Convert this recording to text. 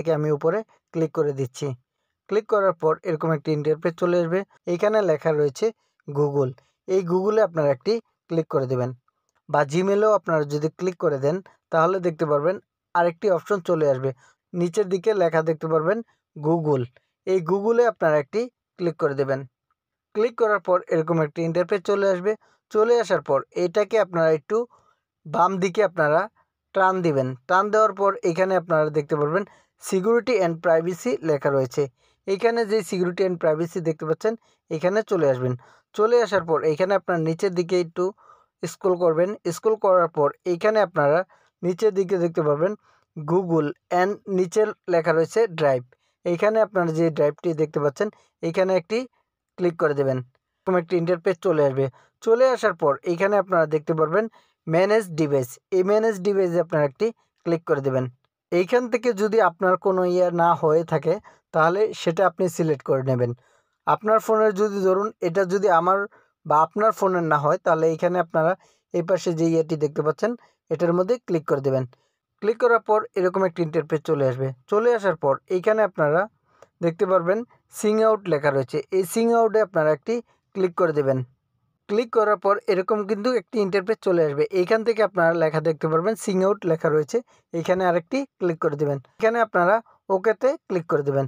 থেকে আমি উপরে ক্লিক করে দিচ্ছি। ক্লিক করার পর এরকম একটি ইন্টারফেস চলে আসবে। এইখানে লেখা রয়েছে গুগল। এই গুগলে আপনারা একটি ক্লিক করে দেবেন, বা জিমেলেও আপনারা যদি ক্লিক করে দেন তাহলে দেখতে পারবেন আরেকটি অপশন চলে আসবে। নিচের দিকে লেখা দেখতে পারবেন গুগল। এই গুগলে আপনারা একটি ক্লিক করে দেবেন। ক্লিক করার পর এরকম একটি ইন্টারফেস চলে আসবে। চলে আসার পর এটাকে আপনারা একটু বাম দিকে আপনারা টান দিবেন। টান দেওয়ার পর এখানে আপনারা দেখতে পারবেন সিকিউরিটি অ্যান্ড প্রাইভেসি লেখা রয়েছে। এইখানে যে সিকিউরিটি অ্যান্ড প্রাইভেসি দেখতে পাচ্ছেন এখানে চলে আসবেন। চলে আসার পর এইখানে আপনার নিচের দিকে একটু স্ক্রল করবেন। স্ক্রল করার পর এইখানে আপনারা নিচের দিকে দেখতে পারবেন গুগল অ্যান্ড নিচের লেখা রয়েছে ড্রাইভ। এইখানে আপনারা যে ড্রাইভটি দেখতে পাচ্ছেন এইখানে একটি ক্লিক করে দেবেন। এরকম একটি ইন্টারফেস চলে আসবে। চলে আসার পর এইখানে আপনারা দেখতে পারবেন ম্যানেজ ডিভাইস। এই ম্যানেজ ডিভাইসে আপনারা একটি ক্লিক করে দেবেন। এইখান থেকে যদি আপনার কোনো না হয়ে থাকে তাহলে সেটা আপনি সিলেক্ট করে নেবেন। আপনার ফোনের যদি ধরুন এটা যদি আমার বা আপনার ফোনের না হয় তাহলে এইখানে আপনারা এই পাশে যে ইয়েটি দেখতে পাচ্ছেন এটার মধ্যে ক্লিক করে দেবেন। ক্লিক করার পর এরকম একটি ইন্টারফেস চলে আসবে। চলে আসার পর এইখানে আপনারা দেখতে পারবেন সিং আউট লেখা রয়েছে। এই সিং আউটে আপনারা একটি ক্লিক করে দেবেন। ক্লিক করার পর এরকম কিন্তু একটি ইন্টারফেস চলে আসবে। এইখান থেকে আপনারা লেখা দেখতে পারবেন সিং আউট লেখা রয়েছে। এইখানে আরেকটি ক্লিক করে দেবেন। এখানে আপনারা ওকেতে ক্লিক করে দেবেন।